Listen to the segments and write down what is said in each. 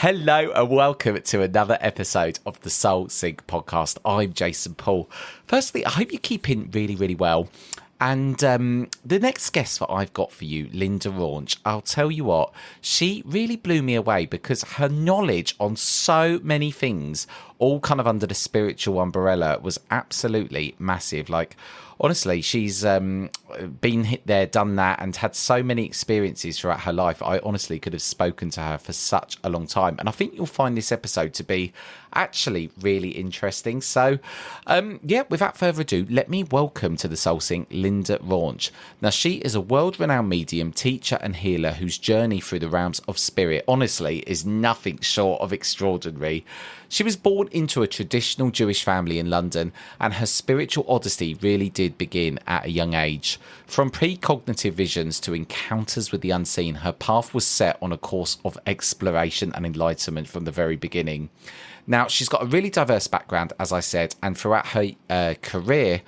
Hello and welcome to another episode of the Soul Sync podcast. I'm Jason Paul. Firstly, I hope you're keeping really, really well. And the next guest that I've got for you, Linda Raunch, I'll tell you what, she really blew me away because her knowledge on so many things, all kind of under the spiritual umbrella, was absolutely massive. Like, honestly, she's been hit there, done that, and had so many experiences throughout her life. I honestly could have spoken to her for such a long time. And I think you'll find this episode to be actually really interesting. So, without further ado, let me welcome to the Soul Sync Linda Raunch. Now, she is a world-renowned medium, teacher and healer whose journey through the realms of spirit, honestly, is nothing short of extraordinary. She was born into a traditional Jewish family in London, and her spiritual odyssey really did begin at a young age. From precognitive visions to encounters with the unseen, her path was set on a course of exploration and enlightenment from the very beginning. Now, she's got a really diverse background, as I said, and throughout her career,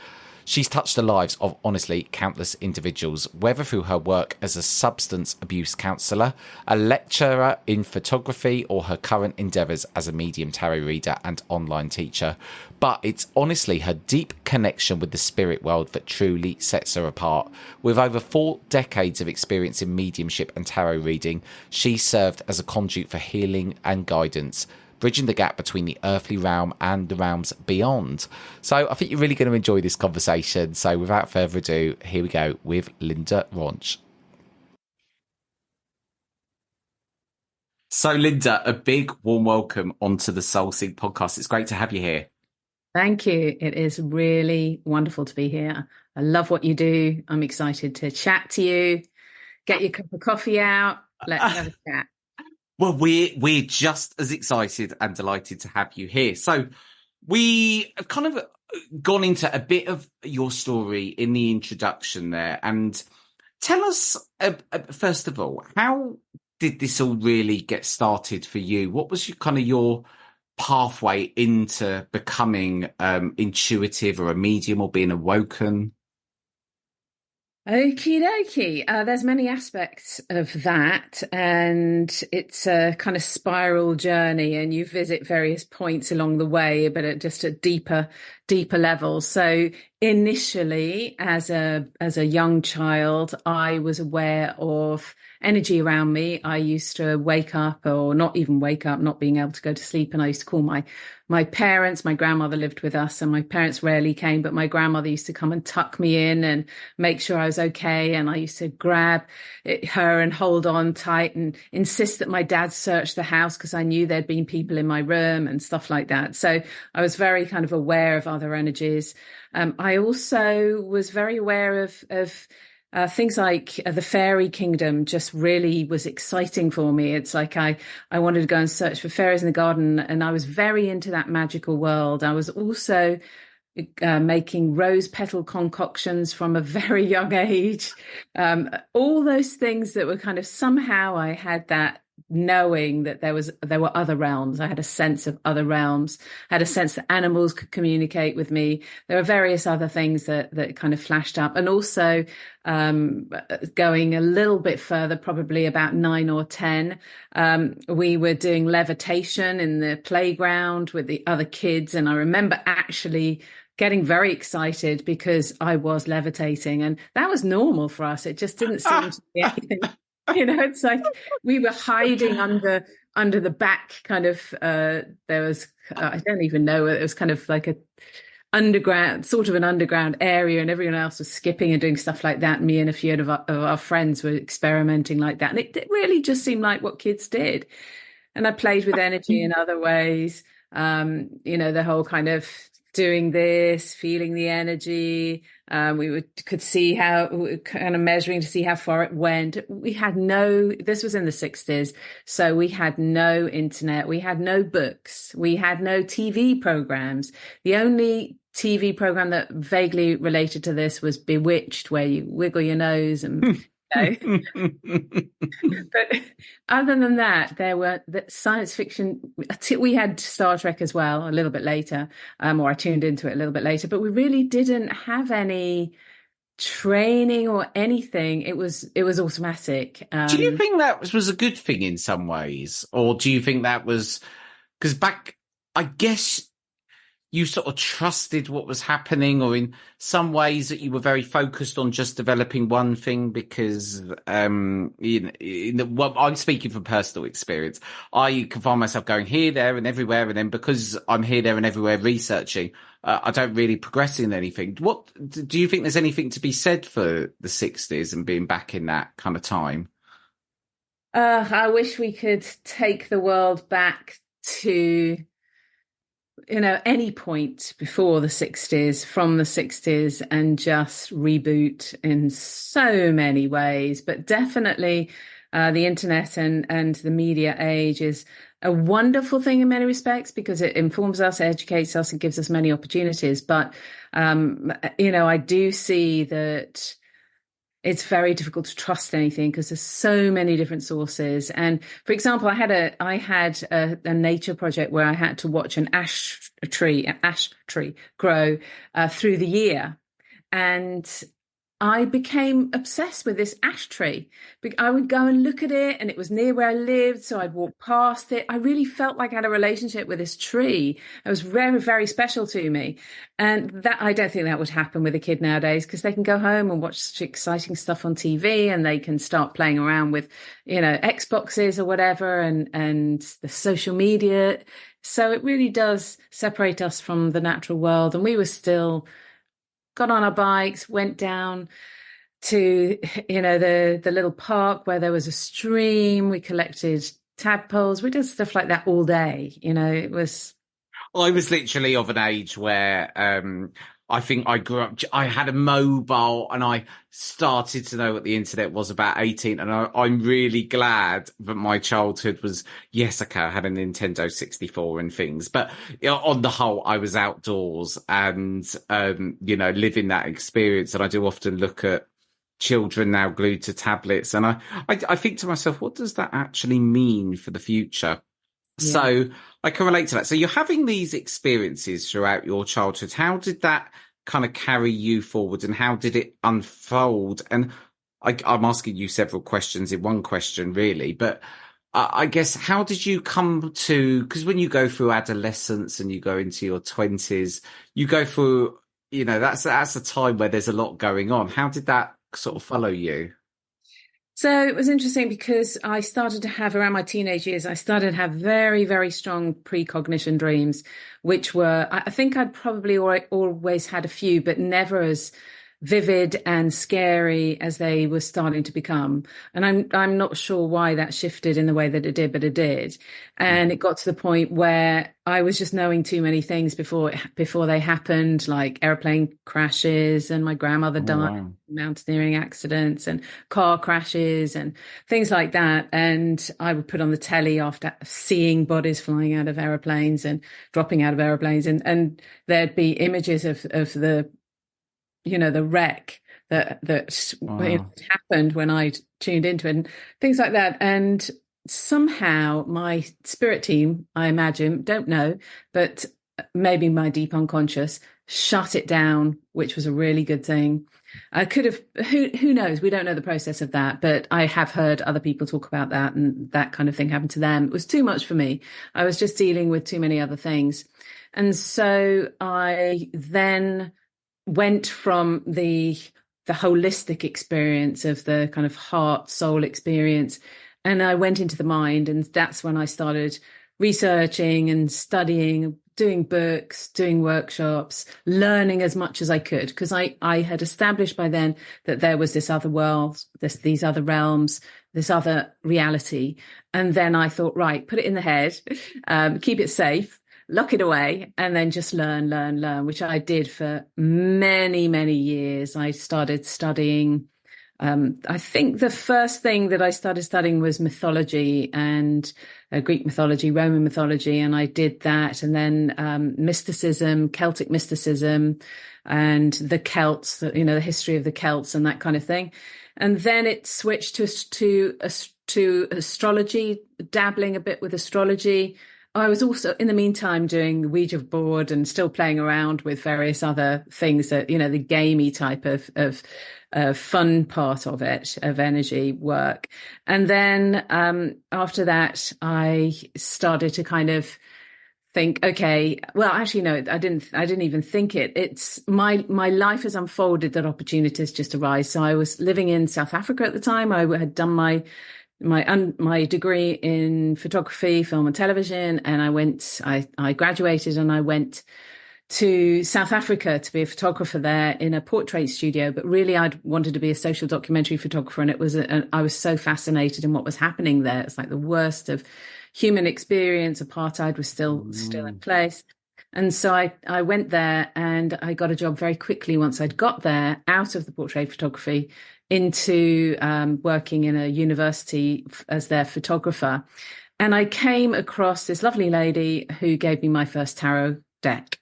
she's touched the lives of, honestly, countless individuals, whether through her work as a substance abuse counsellor, a lecturer in photography, or her current endeavours as a medium tarot reader and online teacher. But it's honestly her deep connection with the spirit world that truly sets her apart. With over 4 decades of experience in mediumship and tarot reading, she served as a conduit for healing and guidance, bridging the gap between the earthly realm and the realms beyond. So I think you're really going to enjoy this conversation. So without further ado, here we go with Linda Raunch. So Linda, a big warm welcome onto the Soul Sync podcast. It's great to have you here. Thank you. It is really wonderful to be here. I love what you do. I'm excited to chat to you, get your cup of coffee out. Let's have a chat. Well, we're just as excited and delighted to have you here. So we have kind of gone into a bit of your story in the introduction there. And tell us, first of all, how did this all really get started for you? What was your pathway into becoming intuitive or a medium or being awoken? Okie dokie. There's many aspects of that, and it's a kind of spiral journey, and you visit various points along the way, but at just a deeper level. So initially, as a young child, I was aware of energy around me. I used to wake up, or not even wake up, not being able to go to sleep, and I used to call my parents. My grandmother lived with us, and my parents rarely came, but my grandmother used to come and tuck me in and make sure I was okay. And I used to grab her and hold on tight and insist that my dad search the house because I knew there'd been people in my room and stuff like that. So I was very kind of aware of other energies. I also was very aware of things like the fairy kingdom. Just really was exciting for me. It's like I wanted to go and search for fairies in the garden, and I was very into that magical world. I was also making rose petal concoctions from a very young age. All those things that were kind of, somehow I had that knowing that there were other realms. I had a sense of other realms, I had a sense that animals could communicate with me. There were various other things that kind of flashed up. And also going a little bit further, probably about 9 or 10, we were doing levitation in the playground with the other kids. And I remember actually getting very excited because I was levitating, and that was normal for us. It just didn't seem to be anything. It's like we were hiding under the back kind of, there was, I don't even know, it was kind of like an underground area, and everyone else was skipping and doing stuff like that. Me and a few of our friends were experimenting like that. And it really just seemed like what kids did. And I played with energy in other ways. The whole kind of doing this, feeling the energy. Could see how, kind of measuring to see how far it went. This was in the 60s. So we had no internet. We had no books. We had no TV programs. The only TV program that vaguely related to this was Bewitched, where you wiggle your nose and but other than that, there were the science fiction. We had Star Trek as well a little bit later, or I tuned into it a little bit later, but we really didn't have any training or anything. It was automatic. Do you think that was a good thing in some ways? Or do you think that was, because I guess you sort of trusted what was happening, or in some ways that you were very focused on just developing one thing because, well, I'm speaking from personal experience. I can find myself going here, there and everywhere. And then because I'm here, there and everywhere researching, I don't really progress in anything. What do you think there's anything to be said for the 60s and being back in that kind of time? I wish we could take the world back to any point before the 60s, from the 60s, and just reboot in so many ways. But definitely the internet and the media age is a wonderful thing in many respects because it informs us, educates us, and gives us many opportunities. But, I do see that it's very difficult to trust anything because there's so many different sources. And for example, I had a nature project where I had to watch an ash tree grow through the year, and I became obsessed with this ash tree. I would go and look at it, and it was near where I lived, so I'd walk past it. I really felt like I had a relationship with this tree. It was very, very special to me. And that, I don't think that would happen with a kid nowadays, because they can go home and watch such exciting stuff on TV, and they can start playing around with, Xboxes or whatever, and the social media. So it really does separate us from the natural world. And we were still got on our bikes, went down to, the little park where there was a stream. We collected tadpoles. We did stuff like that all day. It was. I was literally of an age where I think I grew up, I had a mobile and I started to know what the internet was about 18. And I'm really glad that my childhood was, yes, okay, I had a Nintendo 64 and things, but on the whole, I was outdoors and, living that experience. And I do often look at children now glued to tablets. And I think to myself, what does that actually mean for the future? Yeah. So I can relate to that. So you're having these experiences throughout your childhood. How did that kind of carry you forward, and how did it unfold? And I'm asking you several questions in one question, really. But I guess, how did you come to, because when you go through adolescence and you go into your 20s, you go through, that's a time where there's a lot going on. How did that sort of follow you? So it was interesting because I started to have, around my teenage years, I started to have very, very strong precognition dreams, which were, I think I'd probably always had a few, but never as vivid and scary as they were starting to become. And I'm not sure why that shifted in the way that it did, but it did. And it got to the point where I was just knowing too many things before they happened, like airplane crashes, and my grandmother died, mountaineering accidents and car crashes and things like that. And I would put on the telly after seeing bodies flying out of airplanes and dropping out of airplanes, and there'd be images of the the wreck that happened when I tuned into it and things like that. And somehow my spirit team, I imagine, don't know, but maybe my deep unconscious shut it down, which was a really good thing. I could have, who knows? We don't know the process of that, but I have heard other people talk about that, and that kind of thing happened to them. It was too much for me. I was just dealing with too many other things. And so I then went from the holistic experience of the kind of heart soul experience, and I went into the mind, and that's when I started researching and studying, doing books, doing workshops, learning as much as I could, because I had established by then that there was this other world, these other realms, this other reality. And then I thought, right, put it in the head, keep it safe, lock it away, and then just learn, which I did for many, many years. I started studying. I think the first thing that I started studying was mythology, and Greek mythology, Roman mythology, and I did that. And then mysticism, Celtic mysticism, and the Celts, the history of the Celts and that kind of thing. And then it switched to astrology, dabbling a bit with astrology. I was also, in the meantime, doing the Ouija board and still playing around with various other things that, the gamey type of fun part of it, of energy work. And then after that, I started to kind of think, okay, well, actually, no, I didn't even think it. It's my life has unfolded that opportunities just arise. So I was living in South Africa at the time. I had done my degree in photography, film and television, and I graduated and I went to South Africa to be a photographer there in a portrait studio. But really, I'd wanted to be a social documentary photographer, and I was so fascinated in what was happening there. It's like the worst of human experience. Apartheid was still in place. And so I went there and I got a job very quickly once I'd got there, out of the portrait photography into working in a university as their photographer. And I came across this lovely lady who gave me my first tarot deck.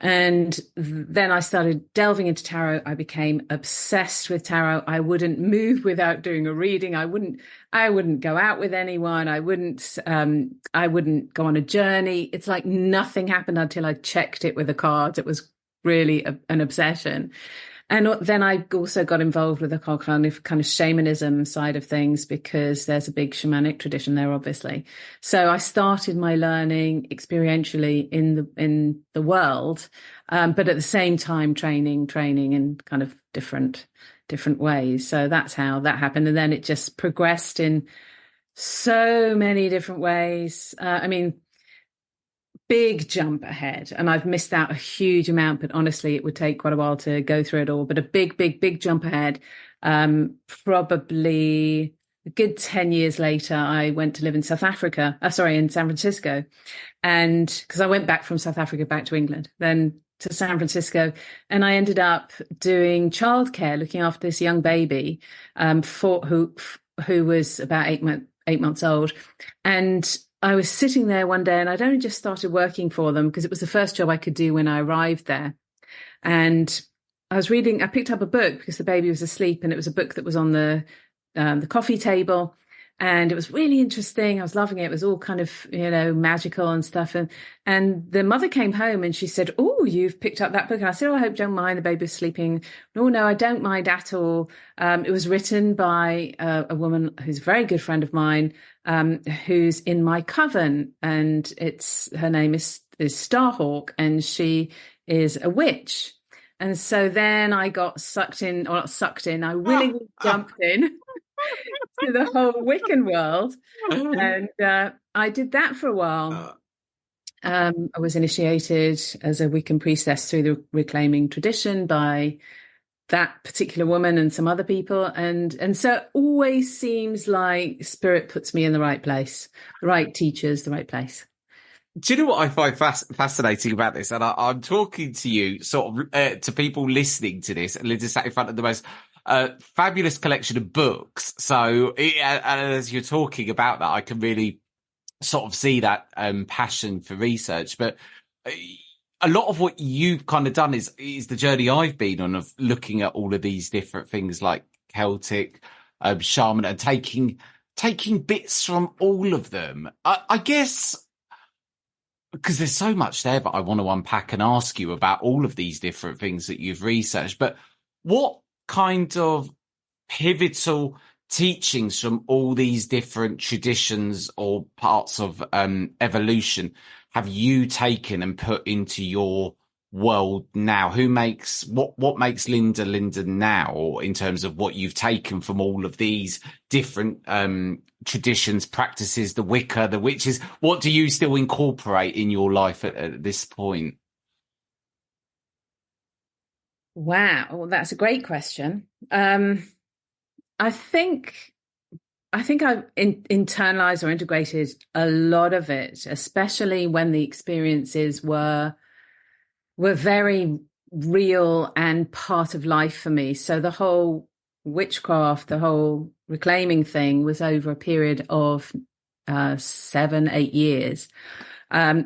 And then I started delving into tarot. I became obsessed with tarot. I wouldn't move without doing a reading. I wouldn't go out with anyone. I wouldn't go on a journey. It's like nothing happened until I checked it with the cards. It was really an obsession. And then I also got involved with the whole kind of shamanism side of things, because there's a big shamanic tradition there, obviously. So I started my learning experientially in the world, but at the same time training in kind of different ways. So that's how that happened, and then it just progressed in so many different ways. Big jump ahead, and I've missed out a huge amount, but honestly it would take quite a while to go through it all. But a big jump ahead. Probably a good 10 years later, I went to live in in San Francisco, and because I went back from South Africa back to England, then to San Francisco, and I ended up doing childcare, looking after this young baby who was about 8 months old. And I was sitting there one day, and I'd only just started working for them because it was the first job I could do when I arrived there. And I picked up a book because the baby was asleep, and it was a book that was on the coffee table. And it was really interesting. I was loving it. It was all kind of, magical and stuff. And the mother came home and she said, "Oh, you've picked up that book." And I said, "Oh, I hope you don't mind. The baby's sleeping." No, I don't mind at all. It was written by a woman who's a very good friend of mine, who's in my coven. And her name is Starhawk, and she is a witch. And so then I got sucked in, or not sucked in, I willingly jumped in to the whole Wiccan world. And I did that for a while. I was initiated as a Wiccan priestess through the reclaiming tradition by that particular woman and some other people. And so it always seems like spirit puts me in the right place, the right teachers, the right place. Do you know what I find fascinating about this? And I'm talking to you, sort of, to people listening to this, and Linda sat in front of the most fabulous collection of books. So, and as you're talking about that, I can really sort of see that passion for research. But a lot of what you've kind of done is the journey I've been on, of looking at all of these different things like Celtic, shaman, and taking bits from all of them. I guess, because there's so much there that I want to unpack and ask you about all of these different things that you've researched. But what kind of pivotal teachings from all these different traditions or parts of evolution have you taken and put into your world now? What makes Linda now, in terms of what you've taken from all of these different traditions, practices, the Wicca, the witches? What do you still incorporate in your life at this point? Wow, well, that's a great question. I think I've internalized or integrated a lot of it, especially when the experiences were very real and part of life for me. So the whole witchcraft, the whole reclaiming thing was over a period of 7-8 years.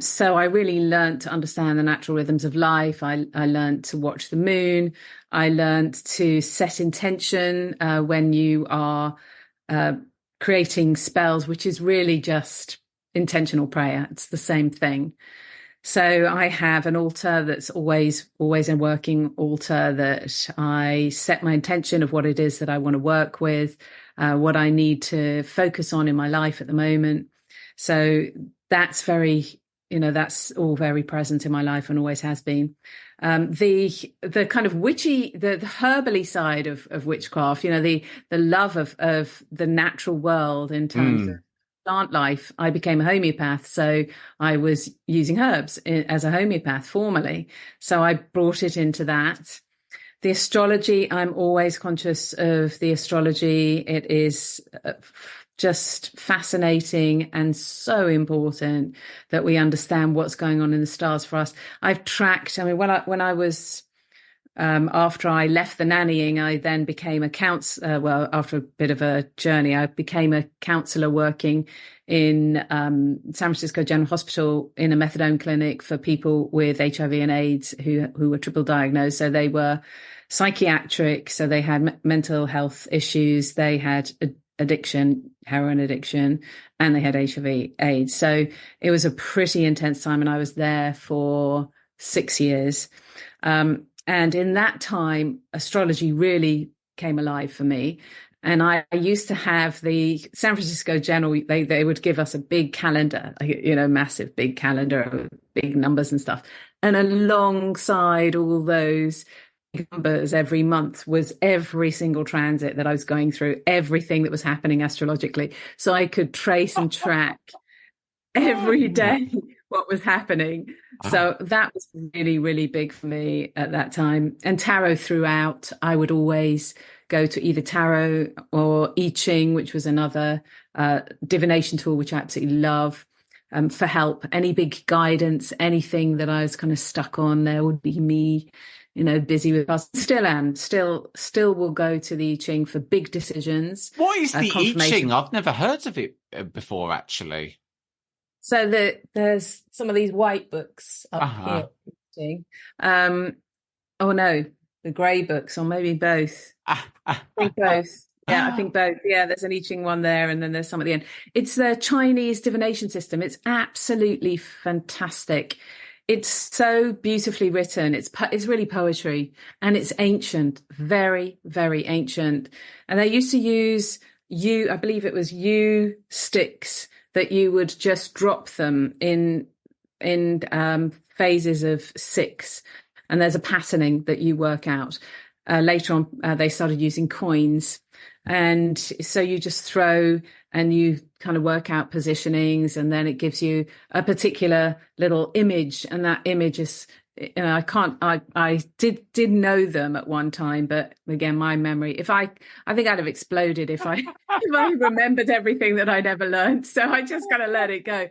So I really learned to understand the natural rhythms of life. I learned to watch the moon. I learned to set intention when you are creating spells, which is really just intentional prayer. It's the same thing. So I have an altar that's always a working altar, that I set my intention of what it is that I want to work with, what I need to focus on in my life at the moment. So that's that's all very present in my life and always has been. The kind of witchy, the herbally side of witchcraft, the love of the natural world in terms of plant life. I became a homeopath, so I was using herbs as a homeopath formerly. So I brought it into that. The astrology, I'm always conscious of the astrology. It is just fascinating and so important that we understand what's going on in the stars for us. I've tracked, when I was after I left the nannying, I then became a counsellor. After a bit of a journey, I became a counsellor working in San Francisco General Hospital in a methadone clinic for people with HIV and AIDS who were triple diagnosed. So they were psychiatric, so they had mental health issues, they had addiction, heroin addiction, and they had HIV AIDS. So it was a pretty intense time, and I was there for 6 years. And in that time, astrology really came alive for me. And I used to have the San Francisco General, they would give us a big calendar, massive big calendar, big numbers and stuff. And alongside all those numbers every month was every single transit that I was going through, everything that was happening astrologically. So I could trace and track every day what was happening. So that was really, really big for me at that time. And tarot throughout, I would always go to either tarot or I Ching, which was another divination tool, which I absolutely love, for help. Any big guidance, anything that I was kind of stuck on, there would be me, busy with us. Still am, still will go to the I Ching for big decisions. What is the I Ching? I've never heard of it before, actually. So there's some of these white books up here. Oh no, the grey books, or maybe both. I think both. Yeah, I think both. Yeah, there's an I Ching one there, and then there's some at the end. It's the Chinese divination system. It's absolutely fantastic. It's so beautifully written. It's really poetry, and it's ancient, very, very ancient. And they used to use I believe it was sticks that you would just drop them in phases of 6, and there's a patterning that you work out. Later on, they started using coins, and so you just throw and you kind of work out positionings, and then it gives you a particular little image, and that image is, I did know them at one time, but again, my memory, I think I'd have exploded if I remembered everything that I'd ever learned. So I just gotta let it go.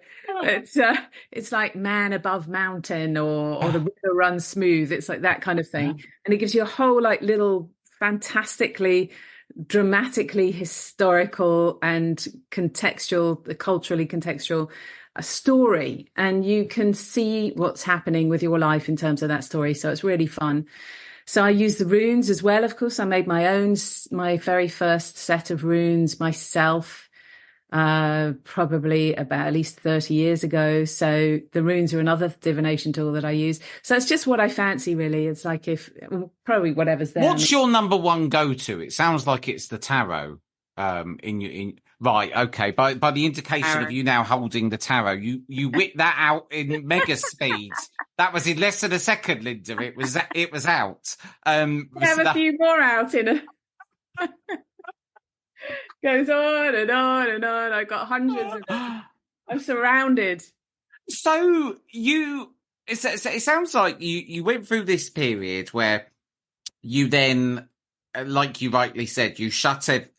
It's like man above mountain, or the river runs smooth. It's like that kind of thing. And it gives you a whole little fantastically, dramatically historical and contextual, culturally contextual a story, and you can see what's happening with your life in terms of that story. So it's really fun. So I use the runes as well. Of course, I made my very first set of runes myself, probably about at least 30 years ago. So the runes are another divination tool that I use. So it's just what I fancy, really. It's like probably whatever's there. What's your number one go-to? It sounds like it's the tarot. Right, okay. By the indication of you now holding the tarot, you whip that out in mega speed. That was in less than a second, Linda. It was out. I have a few more out in a goes on and on and on. I've got hundreds of them. I'm surrounded. So it sounds like you went through this period where you then, like you rightly said, you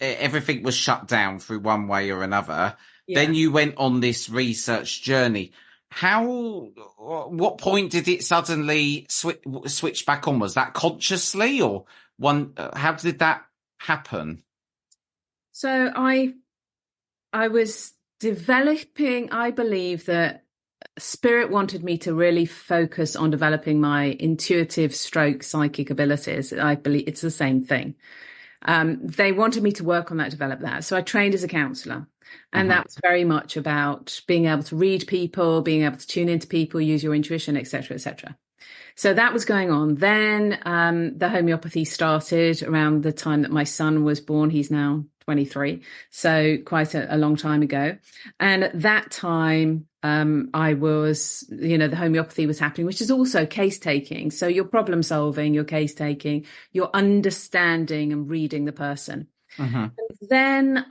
everything was shut down through one way or another. Yeah. Then you went on this research journey. What point did it suddenly switch back on? Was that consciously, or how did that happen? So I was developing, I believe that Spirit wanted me to really focus on developing my intuitive stroke psychic abilities. I believe it's the same thing. They wanted me to work on that, develop that. So I trained as a counsellor. And that was very much about being able to read people, being able to tune into people, use your intuition, et cetera, et cetera. So that was going on. Then the homeopathy started around the time that my son was born. He's now 23, so quite a long time ago. And at that time, I was, the homeopathy was happening, which is also case taking. So you're problem solving, you're case taking, you're understanding and reading the person. And then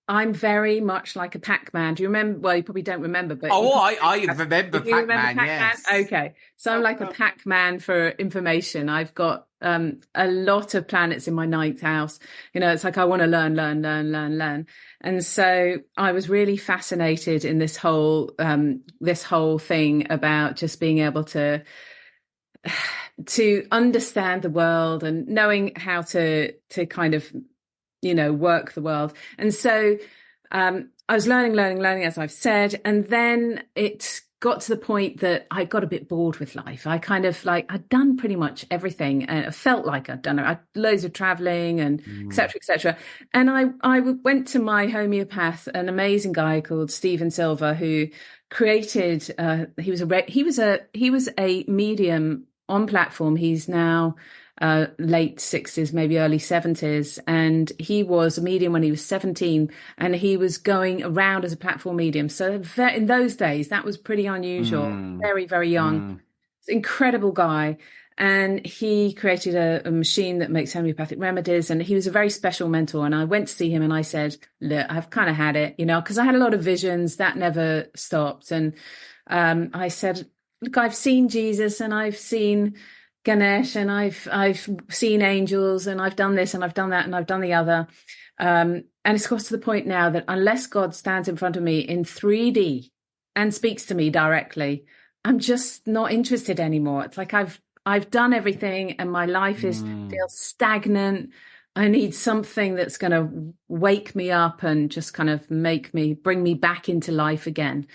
I'm very much like a Pac-Man. Do you remember? Well, you probably don't remember, but I remember Pac-Man. Yes. Okay, so I'm like a Pac-Man for information. I've got a lot of planets in my ninth house. It's like I want to learn, and so I was really fascinated in this whole thing about just being able to understand the world and knowing how to kind of work the world. And so I was learning, as I've said. And then it got to the point that I got a bit bored with life. I kind of I'd done pretty much everything, and it felt like I'd done it. I loads of traveling and et cetera, et cetera. And I went to my homeopath, an amazing guy called Stephen Silver, who created, he was a medium on platform. He's now late 60s, maybe early 70s, and he was a medium when he was 17, and he was going around as a platform medium. So in those days, that was pretty unusual. Very, very young. Incredible guy. And he created a machine that makes homeopathic remedies, and he was a very special mentor. And I went to see him and I said, look, I've kind of had it, because I had a lot of visions that never stopped. And I said, look, I've seen Jesus and I've seen Ganesh, and I've seen angels, and I've done this and I've done that and I've done the other. And it's got to the point now that unless God stands in front of me in 3D and speaks to me directly, I'm just not interested anymore. It's like I've done everything and my life feels stagnant. I need something that's going to wake me up and just kind of bring me back into life again.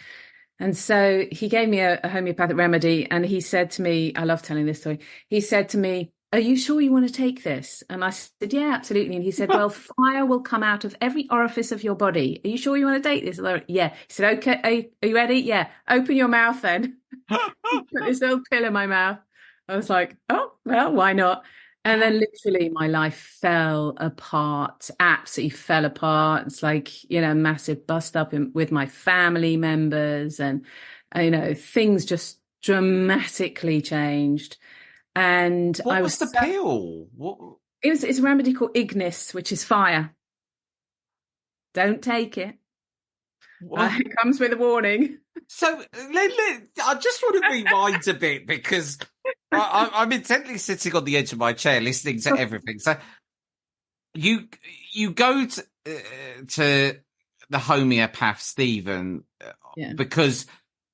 And so he gave me a homeopathic remedy, and he said to me, I love telling this story. He said to me, are you sure you want to take this? And I said, yeah, absolutely. And he said, well, fire will come out of every orifice of your body. Are you sure you want to take this? Yeah. He said, okay, are you ready? Yeah. Open your mouth then. Put this little pill in my mouth. I was like, oh, well, why not? And then literally my life fell apart, absolutely fell apart. It's like, massive bust up with my family members, and, things just dramatically changed. And what was the pill? What? It's a remedy called Ignis, which is fire. Don't take it. It comes with a warning. So I just want to rewind a bit, because I'm intently sitting on the edge of my chair listening to everything. So you go to the homeopath, Stephen, because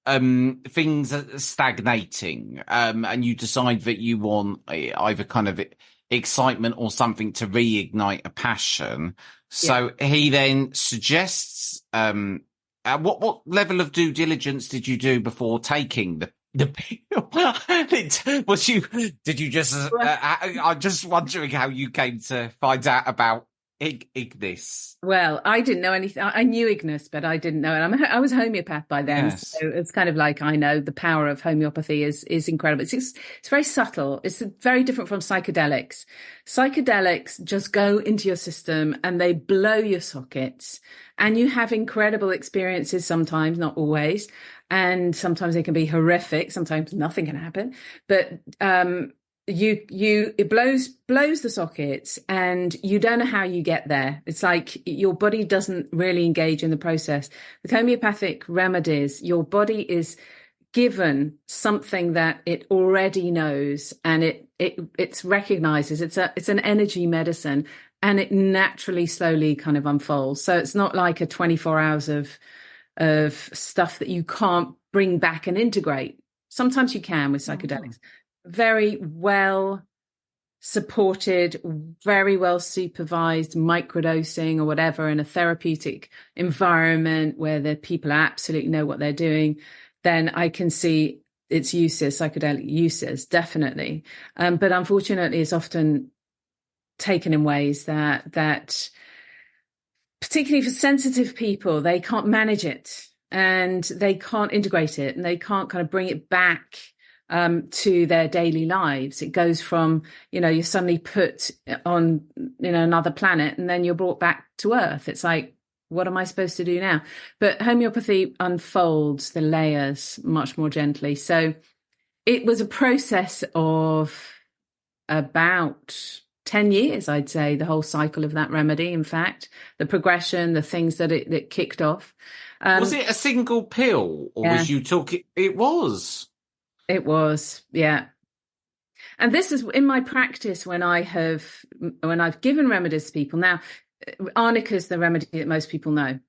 things are stagnating, and you decide that you want either kind of excitement or something to reignite a passion. So he then suggests, what level of due diligence did you do before taking the pill? Did you just, I'm just wondering how you came to find out about Ignis. Well, I didn't know anything. I knew Ignis, but I didn't know it. I was a homeopath by then, Yes. so it's kind of like I know the power of homeopathy is incredible. It's very subtle. It's very different from psychedelics. Psychedelics just go into your system and they blow your sockets, and you have incredible experiences. Sometimes, not always, and sometimes they can be horrific. Sometimes nothing can happen, but it blows the sockets, and you don't know how you get there. It's like your body doesn't really engage in the process. With homeopathic remedies, your body is given something that it already knows, and it recognizes it's an energy medicine, and it naturally slowly kind of unfolds. So it's not like a 24 hours of stuff that you can't bring back and integrate. Sometimes you can with psychedelics. Very well supported, very well supervised microdosing or whatever in a therapeutic environment where the people absolutely know what they're doing, then I can see its uses, psychedelic uses, definitely. But unfortunately, it's often taken in ways that particularly for sensitive people, they can't manage it and they can't integrate it and they can't kind of bring it back to their daily lives. It goes from, you're suddenly put on, another planet and then you're brought back to Earth. It's like, what am I supposed to do now? But homeopathy unfolds the layers much more gently. So it was a process of about 10 years, I'd say, the whole cycle of that remedy. In fact, the progression, the things that it kicked off. Was it a single pill or was you talking? It was. It was, yeah. And this is in my practice when I've given remedies to people. Now, arnica is the remedy that most people know.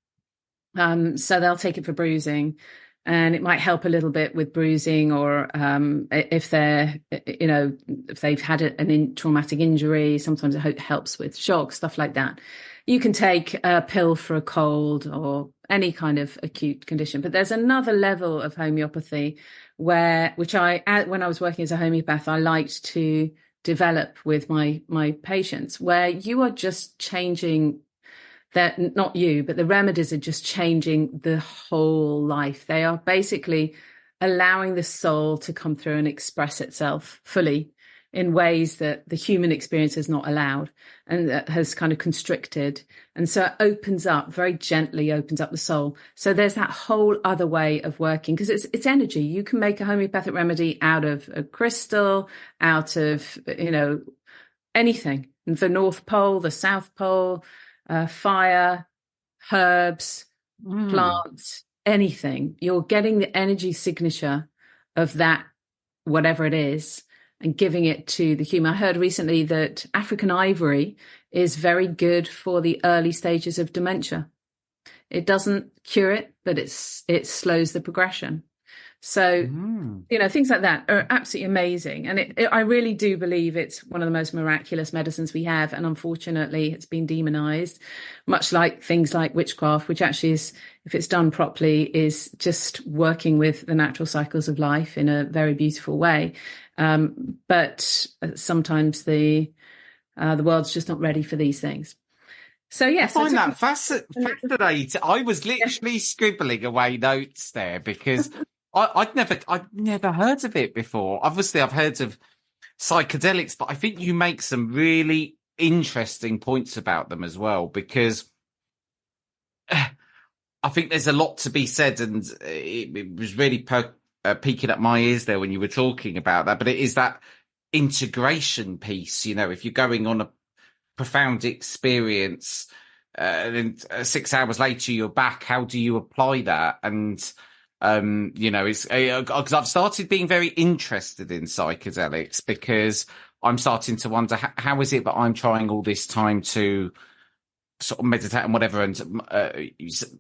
So they'll take it for bruising. And it might help a little bit with bruising, or if they're, if they've had a traumatic injury, sometimes it helps with shock, stuff like that. You can take a pill for a cold or any kind of acute condition. But there's another level of homeopathy when I was working as a homeopath, I liked to develop with my patients, where you are just changing that, not you, but the remedies are just changing the whole life. They are basically allowing the soul to come through and express itself fully in ways that the human experience is not allowed and that has kind of constricted. And so it very gently opens up the soul. So there's that whole other way of working, because it's energy. You can make a homeopathic remedy out of a crystal, out of, anything. The North Pole, the South Pole, fire, herbs, plants, anything. You're getting the energy signature of that, whatever it is, and giving it to the human. I heard recently that African ivory is very good for the early stages of dementia. It doesn't cure it, but it slows the progression. So, things like that are absolutely amazing. And I really do believe it's one of the most miraculous medicines we have. And unfortunately, it's been demonized, much like things like witchcraft, which actually is, if it's done properly, is just working with the natural cycles of life in a very beautiful way. But sometimes the world's just not ready for these things. So, yes. I find that fascinating. I was literally scribbling away notes there because I'd never heard of it before. Obviously, I've heard of psychedelics, but I think you make some really interesting points about them as well, because I think there's a lot to be said, and it was really peeking at my ears there when you were talking about that. But it is that integration piece, if you're going on a profound experience, and then 6 hours later you're back, how do you apply that? And it's because I've started being very interested in psychedelics, because I'm starting to wonder how is it that I'm trying all this time to sort of meditate and whatever, and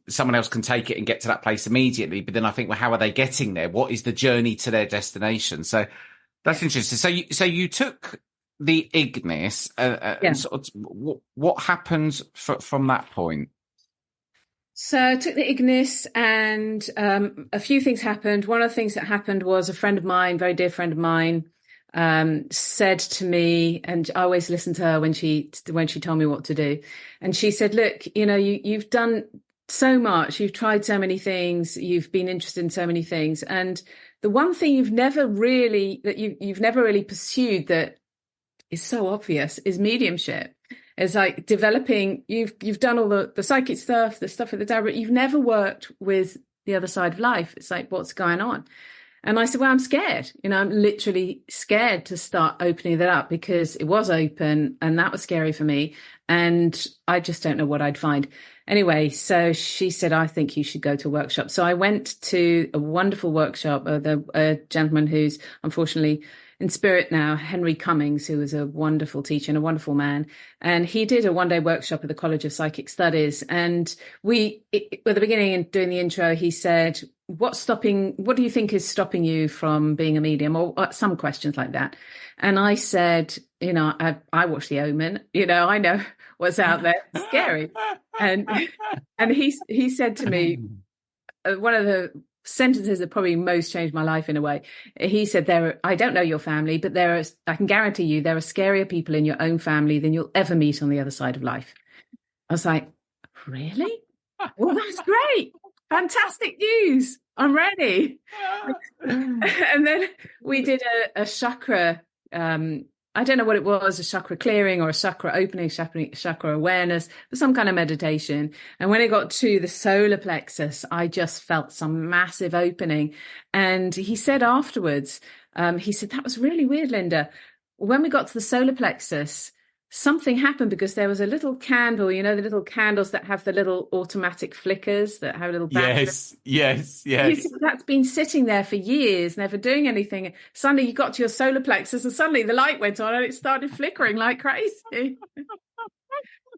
someone else can take it and get to that place immediately. But then I think, well, how are they getting there? What is the journey to their destination? So that's interesting. So you took the Ignis, and sort of what happened from that point? So I took the Ignis, and a few things happened. One of the things that happened was a friend of mine, very dear friend of mine, said to me, and I always listened to her when she told me what to do. And she said, look, you've done so much, you've tried so many things, you've been interested in so many things. And the one thing you've never really pursued that is so obvious is mediumship. It's like developing, you've done all the psychic stuff, the stuff with the dad, but you've never worked with the other side of life. It's like, what's going on? And I said, well, I'm scared. I'm literally scared to start opening that up, because it was open and that was scary for me. And I just don't know what I'd find. Anyway, so she said, I think you should go to a workshop. So I went to a wonderful workshop with a gentleman who's unfortunately in spirit now, Henry Cummings, who was a wonderful teacher and a wonderful man. And he did a one-day workshop at the College of Psychic Studies. And at the beginning, and doing the intro, he said, what do you think is stopping you from being a medium? Or some questions like that. And I said, I watch The Omen, I know what's out there. It's scary. And he said to me, one of the sentences that probably most changed my life in a way. He said, I don't know your family, but I can guarantee you there are scarier people in your own family than you'll ever meet on the other side of life. I was like, really? Well, that's great. Fantastic news. I'm ready. And then we did a chakra, I don't know what it was, a chakra clearing or a chakra opening, chakra awareness, but some kind of meditation. And when it got to the solar plexus, I just felt some massive opening. And he said afterwards, he said, that was really weird, Linda. When we got to the solar plexus, something happened because there was a little candle, the little candles that have the little automatic flickers that have a little battery. Yes. That's been sitting there for years, never doing anything. Suddenly you got to your solar plexus and suddenly the light went on and it started flickering like crazy.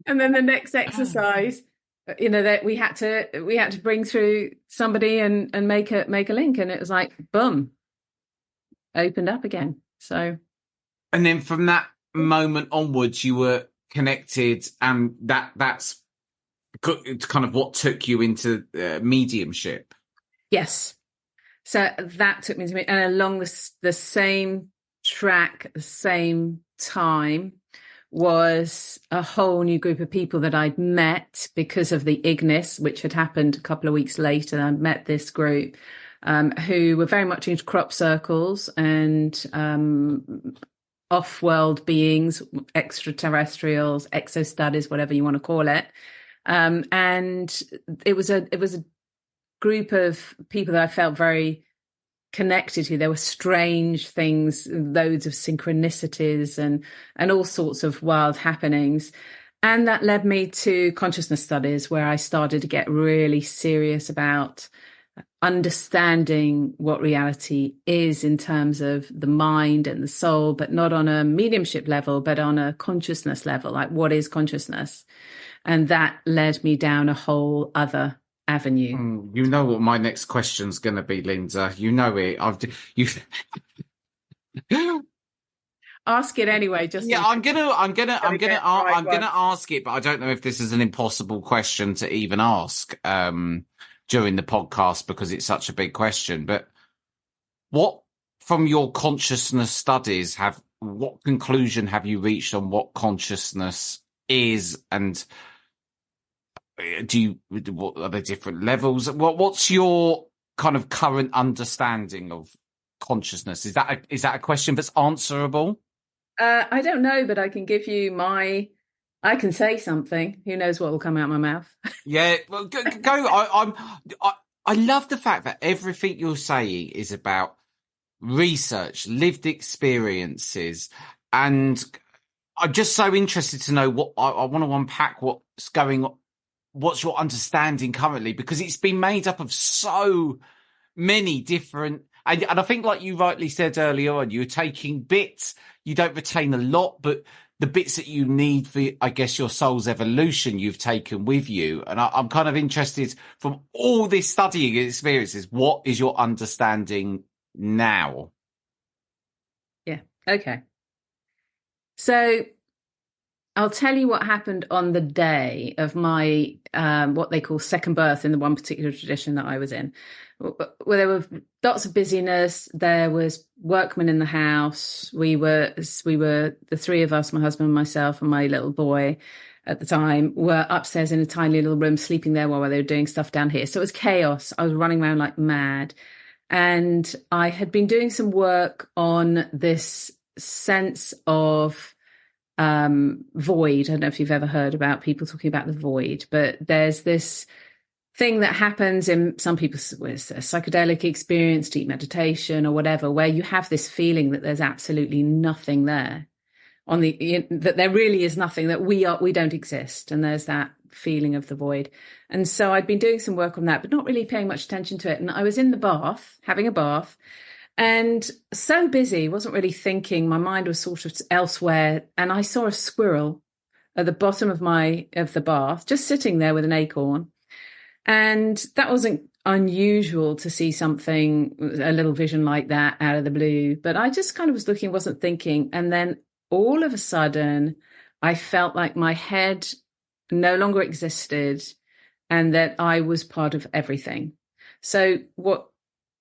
And then the next exercise, that we had to bring through somebody and make a link, and it was like, boom, opened up again. So, and then from that moment onwards, you were connected, and that's kind of what took you into mediumship. Yes. So that took me to me, and along the same track, the same time, was a whole new group of people that I'd met because of the Ignis, which had happened a couple of weeks later. I met this group who were very much into crop circles and off-world beings, extraterrestrials, exo-studies, whatever you want to call it. And it was a group of people that I felt very connected to. There were strange things, loads of synchronicities and all sorts of wild happenings. And that led me to consciousness studies, where I started to get really serious about understanding what reality is in terms of the mind and the soul, but not on a mediumship level, but on a consciousness level. Like, what is consciousness? And that led me down a whole other avenue. You know what my next question's going to be, Linda. You know it. Ask it anyway. I'm gonna ask it, but I don't know if this is an impossible question to even ask during the podcast because it's such a big question. But what, from your consciousness studies, what conclusion have you reached on what consciousness is, and what are the different levels? What's your kind of current understanding of consciousness? Is that a question that's answerable? I don't know, but I can give you I can say something. Who knows what will come out of my mouth? Yeah, well, go. I love the fact that everything you're saying is about research, lived experiences, and I'm just so interested to know what I want to unpack. What's going on? What's your understanding currently? Because it's been made up of so many different, and I think, like you rightly said earlier on, you're taking bits. You don't retain a lot, but the bits that you need for, I guess, your soul's evolution, you've taken with you. And I'm kind of interested, from all this studying experiences, what is your understanding now? Yeah. Okay. So I'll tell you what happened on the day of my what they call second birth in the one particular tradition that I was in. Well, there were lots of busyness. There was workmen in the house. We were the three of us, my husband, myself, and my little boy at the time, were upstairs in a tiny little room, sleeping there while they were doing stuff down here. So it was chaos. I was running around like mad. And I had been doing some work on this sense of void. I don't know if you've ever heard about people talking about the void, but there's this thing that happens in some people with a psychedelic experience, deep meditation or whatever, where you have this feeling that there's absolutely nothing there, that there really is nothing, that we don't exist, and there's that feeling of the void. And so I'd been doing some work on that, but not really paying much attention to it. And I was in the bath, having a bath, and so busy, wasn't really thinking. My mind was sort of elsewhere, and I saw a squirrel at the bottom of the bath, just sitting there with an acorn. And that wasn't unusual to see something, a little vision like that out of the blue. But I just kind of was looking, wasn't thinking. And then all of a sudden, I felt like my head no longer existed and that I was part of everything. So what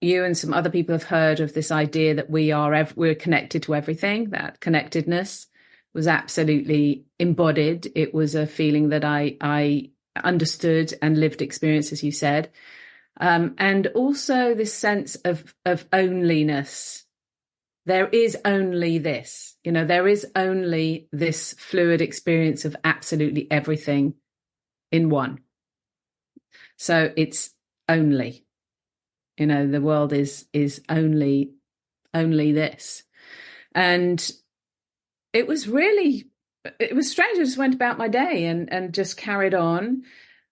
you and some other people have heard of this idea that we're connected to everything. That connectedness was absolutely embodied. It was a feeling that I understood and lived experience, as you said. And also this sense of onlyness. There is only this, there is only this fluid experience of absolutely everything in one. So it's only, the world is only this. And it was strange. I just went about my day and just carried on.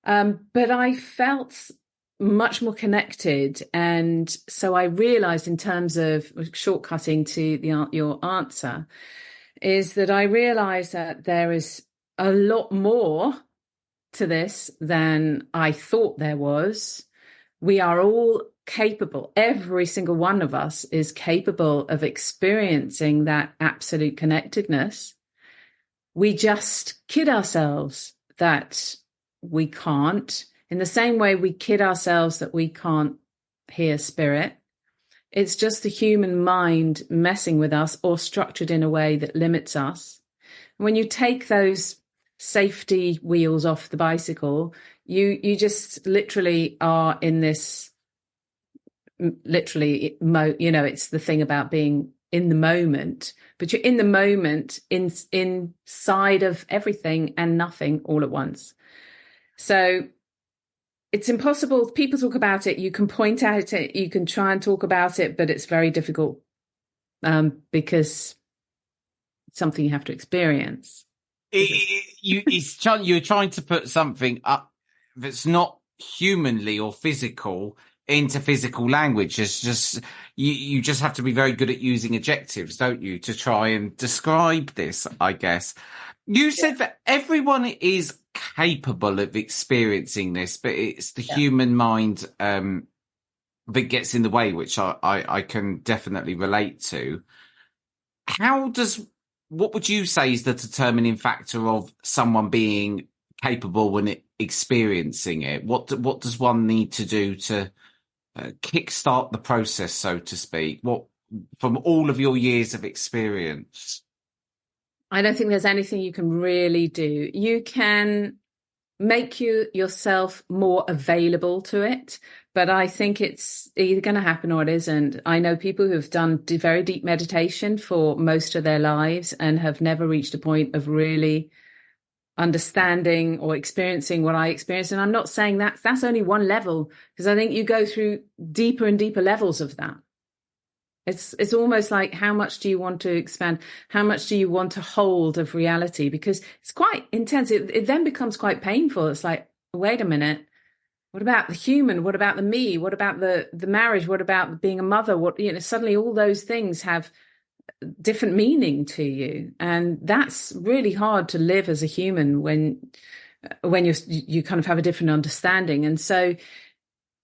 But I felt much more connected. And so I realized, in terms of shortcutting to your answer, is that I realized that there is a lot more to this than I thought there was. We are all capable, every single one of us is capable of experiencing that absolute connectedness. We just kid ourselves that we can't. In the same way we kid ourselves that we can't hear spirit. It's just the human mind messing with us, or structured in a way that limits us. When you take those safety wheels off the bicycle, you just literally are in this, it's the thing about being in the moment, but you're in the moment inside of everything and nothing all at once. So it's impossible. People talk about it. You can point at it. You can try and talk about it, but it's very difficult because it's something you have to experience. You're trying to put something up that's not humanly or physical into physical language. It's just you just have to be very good at using adjectives, don't you, to try and describe this, I guess. You said that everyone is capable of experiencing this, but it's the human mind that gets in the way, which I can definitely relate to. What would you say is the determining factor of someone being capable when experiencing it? What does one need to do to kickstart the process, so to speak? What, from all of your years of experience? I don't think there's anything you can really do. You can make yourself more available to it, but I think it's either going to happen or it isn't. I know people who have done very deep meditation for most of their lives and have never reached a point of really understanding or experiencing what I experienced. And I'm not saying that's only one level, because I think you go through deeper and deeper levels of that. It's almost like, how much do you want to expand? How much do you want to hold of reality? Because it's quite intense. It then becomes quite painful. It's like, wait a minute. What about the human? What about the me? What about the marriage? What about being a mother? Suddenly all those things have different meaning to you. And that's really hard to live as a human when you kind of have a different understanding. And so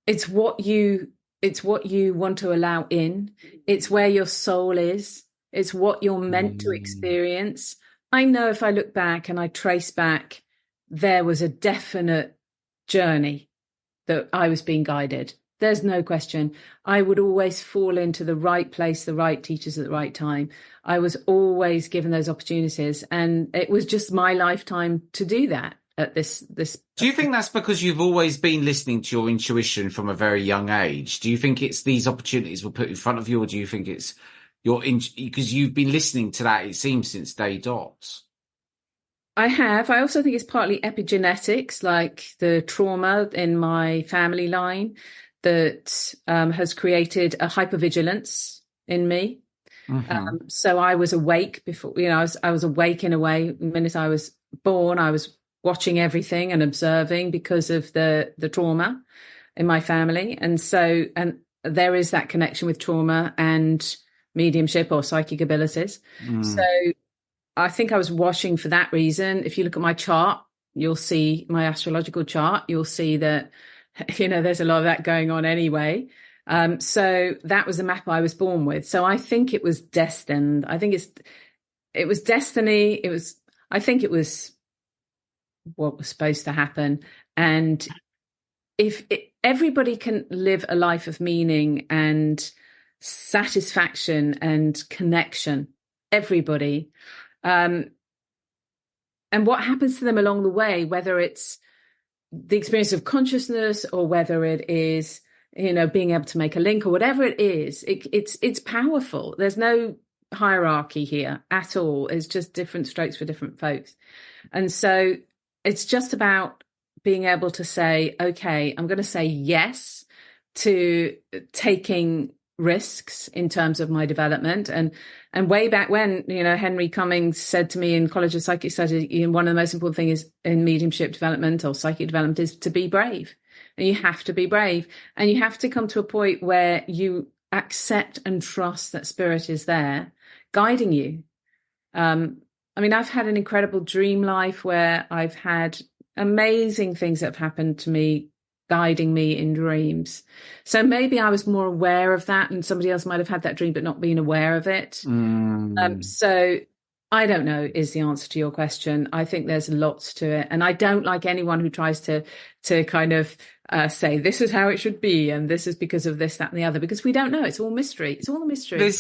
it's what you want to allow in. It's where your soul is. It's what you're meant to experience. I know if I look back and I trace back, there was a definite journey that I was being guided. There's no question. I would always fall into the right place, the right teachers at the right time. I was always given those opportunities, and it was just my lifetime to do that. At this. Do you think that's because you've always been listening to your intuition from a very young age? Do you think it's these opportunities were put in front of you, or do you think it's because you've been listening to that, it seems, since day dot? I have. I also think it's partly epigenetics, like the trauma in my family line that has created a hypervigilance in me. Mm-hmm. So I was awake before, I was awake in a way. The minute I was born, I was watching everything and observing because of the trauma in my family. And so, and there is that connection with trauma and mediumship or psychic abilities. So I think I was watching for that reason. If you look at my chart, you'll see my astrological chart. You'll see that, there's a lot of that going on anyway. So that was the map I was born with. So I think it was destined. I think it was destiny. I think it was what was supposed to happen. And if everybody can live a life of meaning and satisfaction and connection. Everybody. And what happens to them along the way, whether it's the experience of consciousness or whether it is, being able to make a link or whatever it is, it's powerful. There's no hierarchy here at all. It's just different strokes for different folks. And so it's just about being able to say, okay, I'm going to say yes to taking risks in terms of my development. And way back when, Henry Cummings said to me in College of Psychic Studies, one of the most important things in mediumship development or psychic development is to be brave. And you have to be brave. And you have to come to a point where you accept and trust that spirit is there guiding you. I've had an incredible dream life where I've had amazing things that have happened to me, guiding me in dreams. So maybe I was more aware of that, and somebody else might have had that dream but not been aware of it. So I don't know is the answer to your question. I think there's lots to it, and I don't like anyone who tries to kind of say this is how it should be and this is because of this, that, and the other, because we don't know. It's all mystery. It's all a mystery. There's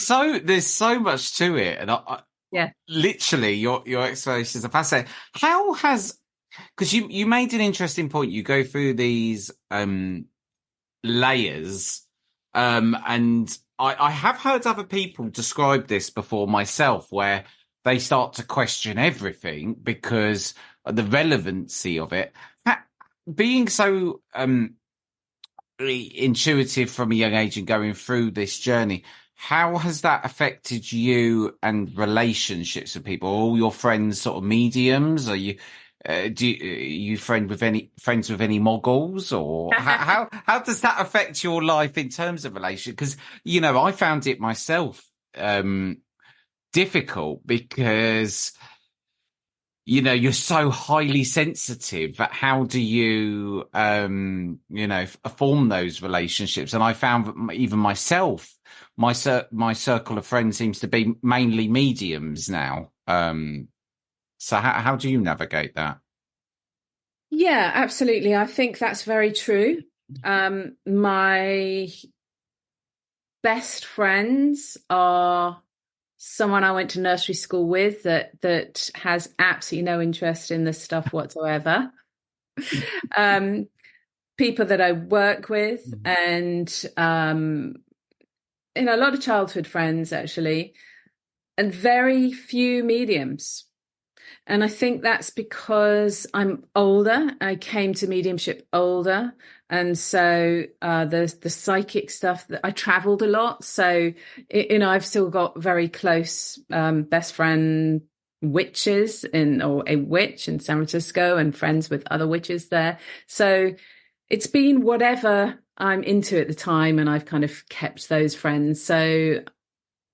so much to it, and I literally your explanations are fascinating. How has, because you made an interesting point. You go through these layers, and I have heard other people describe this before myself, where they start to question everything because of the relevancy of it. Being so intuitive from a young age and going through this journey, how has that affected you and relationships with people? Are all your friends sort of mediums? Are you are you friends with any moguls, or how does that affect your life in terms of relation? Because I found it myself difficult because you're so highly sensitive. How do you form those relationships? And I found that even myself, my circle of friends seems to be mainly mediums now. So how do you navigate that? Yeah, absolutely. I think that's very true. My best friends are someone I went to nursery school with that has absolutely no interest in this stuff whatsoever. People that I work with, and a lot of childhood friends actually, and very few mediums. And I think that's because I'm older. I came to mediumship older. And so the psychic stuff, that I traveled a lot. So, I've still got very close best friend witches or a witch in San Francisco, and friends with other witches there. So it's been whatever I'm into at the time, and I've kind of kept those friends. So,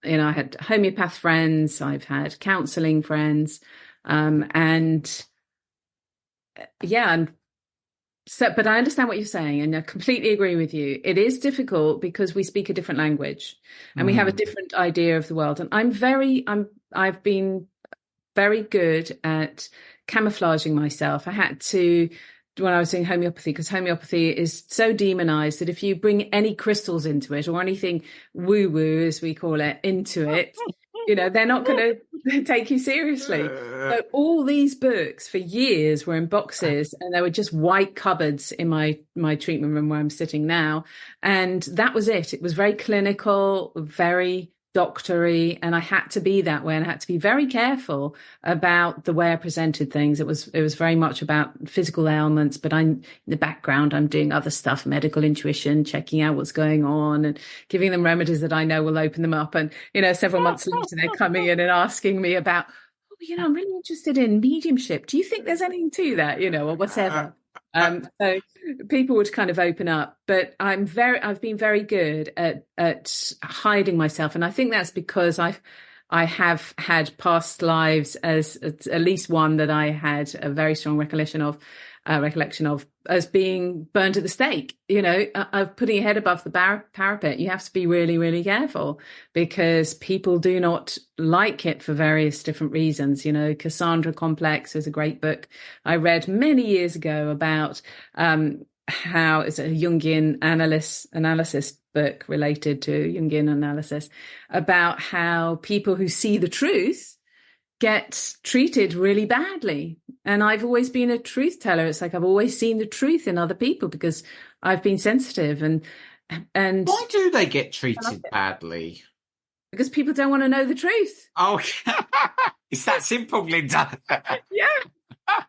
I had homeopath friends, I've had counselling friends. But I understand what you're saying, and I completely agree with you. It is difficult because we speak a different language and we have a different idea of the world. And I've been very good at camouflaging myself. I had to, when I was doing homeopathy, because homeopathy is so demonized that if you bring any crystals into it, or anything woo-woo, as we call it, into it, they're not going to take you seriously. So all these books for years were in boxes, and there were just white cupboards in my treatment room where I'm sitting now. And that was it. It was very clinical, very doctory, and I had to be that way, and I had to be very careful about the way I presented things. It was very much about physical ailments, but in the background I'm doing other stuff, medical intuition, checking out what's going on and giving them remedies that I know will open them up. And several months later they're coming in and asking me about, I'm really interested in mediumship, do you think there's anything to that, or whatever. So people would kind of open up, but I've been very good at hiding myself. And I think that's because I have had past lives, as at least one that I had a very strong recollection of as being burned at the stake, of putting your head above the parapet. You have to be really, really careful, because people do not like it for various different reasons. Cassandra Complex is a great book I read many years ago about how it's a Jungian analysis book related to Jungian analysis about how people who see the truth get treated really badly. And I've always been a truth teller. It's like I've always seen the truth in other people because I've been sensitive and Why do they get treated badly? because people don't want to know the truth. Oh, it's that simple, Linda. Yeah,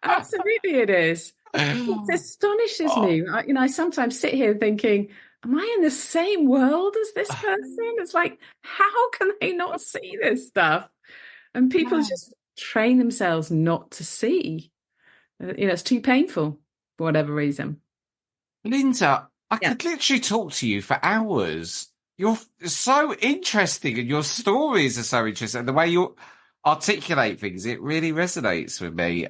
absolutely it is. It astonishes me. I sometimes sit here thinking, am I in the same world as this person? It's like, how can they not see this stuff? And people just train themselves not to see. It's too painful for whatever reason. Linda, I could literally talk to you for hours. You're so interesting and your stories are so interesting. The way you articulate things, it really resonates with me.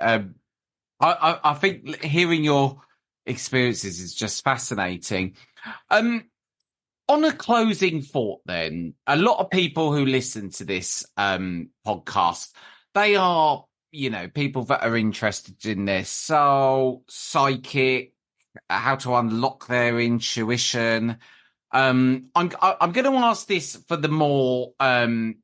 I think hearing your experiences is just fascinating. On a closing thought then, a lot of people who listen to this podcast, they are, people that are interested in their soul, psychic, how to unlock their intuition. I'm going to ask this for the more, well, I'm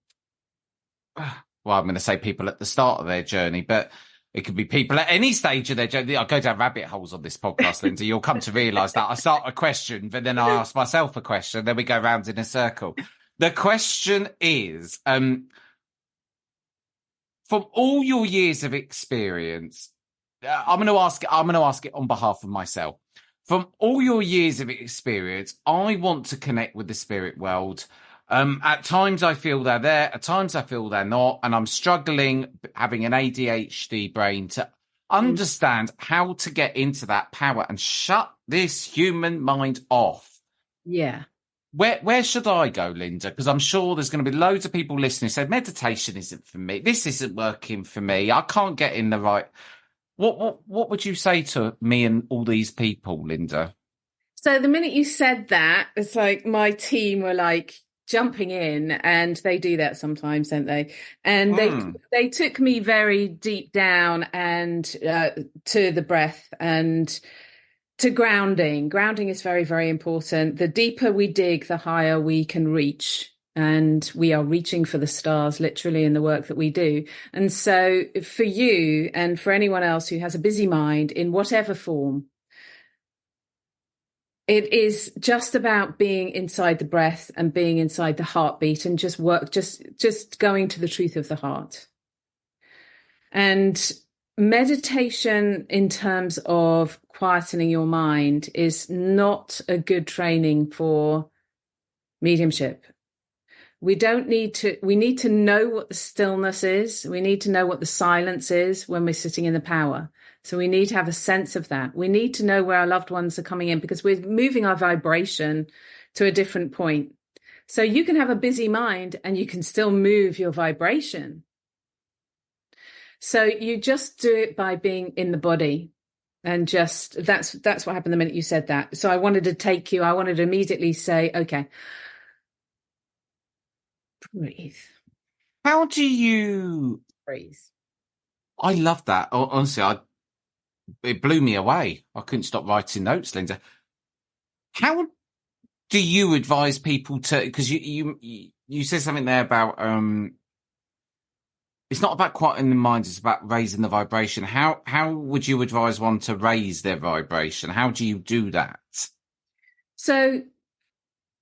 going to say people at the start of their journey, but it could be people at any stage of their journey. I go down rabbit holes on this podcast, Lindsay. You'll come to realise that. I start a question, but then I ask myself a question, then we go round in a circle. The question is, from all your years of experience, I'm going to ask it on behalf of myself. From all your years of experience, I want to connect with the spirit world. At times I feel they're there, at times I feel they're not, and I'm struggling having an ADHD brain to understand how to get into that power and shut this human mind off. Yeah. Where should I go, Linda? Because I'm sure there's going to be loads of people listening who say, meditation isn't for me. This isn't working for me. I can't get in the right... What would you say to me and all these people, Linda? So the minute you said that, it's like my team were like jumping in, and they do that sometimes, don't they? And they took me very deep down and to the breath and to grounding. Grounding is very, very important. The deeper we dig, the higher we can reach. And we are reaching for the stars, literally, in the work that we do. And so for you and for anyone else who has a busy mind in whatever form, it is just about being inside the breath and being inside the heartbeat and just going to the truth of the heart. And meditation in terms of quietening your mind is not a good training for mediumship. We need to know what the stillness is. We need to know what the silence is when we're sitting in the power. So we need to have a sense of that. We need to know where our loved ones are coming in because we're moving our vibration to a different point. So you can have a busy mind and you can still move your vibration. So you just do it by being in the body. And just that's what happened the minute you said that. So I wanted to immediately say, okay, breathe. How do you breathe? I love that. Honestly, it blew me away. I couldn't stop writing notes, Linda. How do you advise people to? Because you said something there about it's not about quieting the mind; it's about raising the vibration. How would you advise one to raise their vibration? How do you do that? So,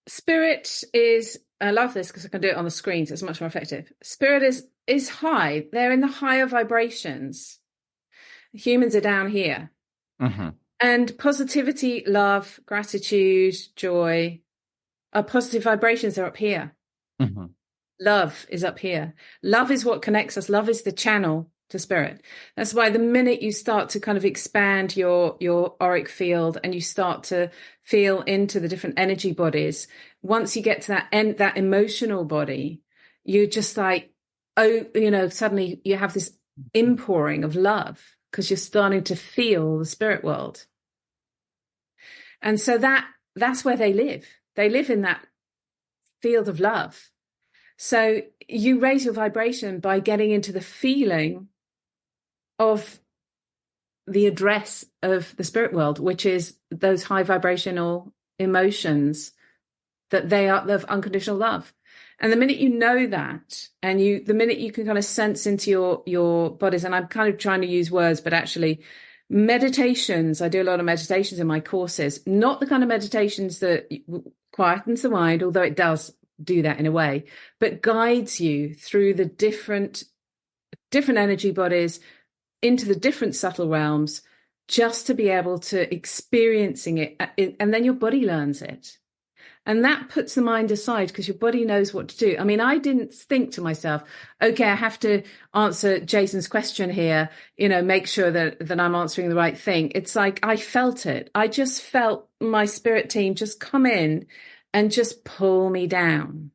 spirit is. I love this because I can do it on the screen, so it's much more effective. Spirit is high. They're in the higher vibrations. Humans are down here. Mm-hmm. And positivity, love, gratitude, joy are positive vibrations. They're up here. Mm-hmm. Love is up here. Love is what connects us. Love is the channel to spirit. That's why the minute you start to kind of expand your auric field and you start to feel into the different energy bodies, once you get to that emotional body, you just like, suddenly you have this inpouring of love because you're starting to feel the spirit world. And so that's where they live. They live in that field of love. So you raise your vibration by getting into the feeling of the address of the spirit world, which is those high vibrational emotions, that they are of unconditional love. And the minute you know that, and the minute you can kind of sense into your bodies, and I'm kind of trying to use words, but actually meditations, I do a lot of meditations in my courses, not the kind of meditations that quietens the mind, although it does do that in a way, but guides you through the different energy bodies into the different subtle realms, just to be able to experiencing it. And then your body learns it. And that puts the mind aside, because your body knows what to do. I mean, I didn't think to myself, okay, I have to answer Jason's question here, make sure that I'm answering the right thing. It's like, I felt it. I just felt my spirit team just come in and just pull me down,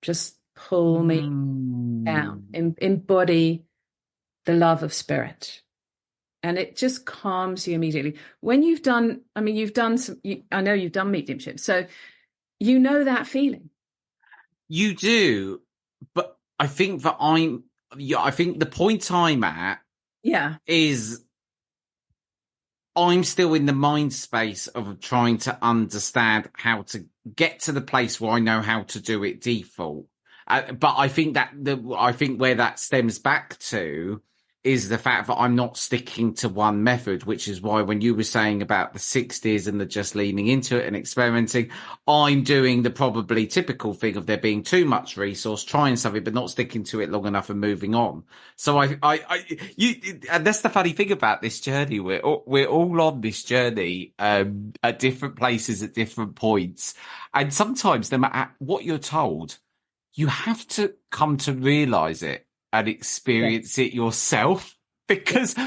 just pull me down, embody the love of spirit. And it just calms you immediately. When you've done I know you've done mediumship. So you know that feeling. You do, but I think the point I'm at is I'm still in the mind space of trying to understand how to get to the place where I know how to do it default. But I think where that stems back to is the fact that I'm not sticking to one method, which is why when you were saying about the 60s and the just leaning into it and experimenting, I'm doing the probably typical thing of there being too much resource, trying something, but not sticking to it long enough and moving on. So and that's the funny thing about this journey. We're all on this journey, at different places at different points. And sometimes no matter what you're told, you have to come to realize it and experience it yourself, because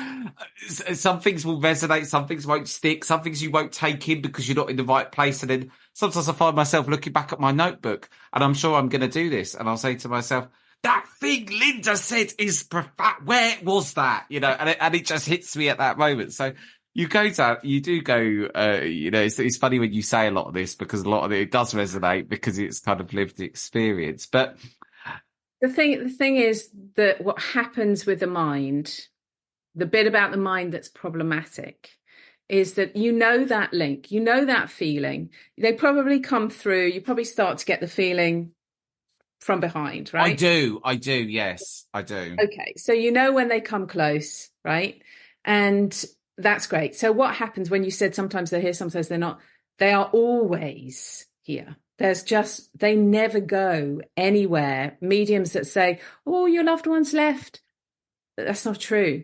some things will resonate, some things won't stick, some things you won't take in because you're not in the right place. And then sometimes I find myself looking back at my notebook, and I'm sure I'm going to do this, and I'll say to myself, that thing Linda said is profound. Where was that? And it just hits me at that moment. So you do go, it's funny when you say a lot of this, because a lot of it does resonate because it's kind of lived experience. But the thing is that what happens with the mind, the bit about the mind that's problematic, is that that link, that feeling. They probably come through. You probably start to get the feeling from behind, right? I do. Yes, I do. Okay. So when they come close, right? And that's great. So what happens when you said sometimes they're here, sometimes they're not? They are always here. They never go anywhere. Mediums that say, oh, your loved one's left. That's not true.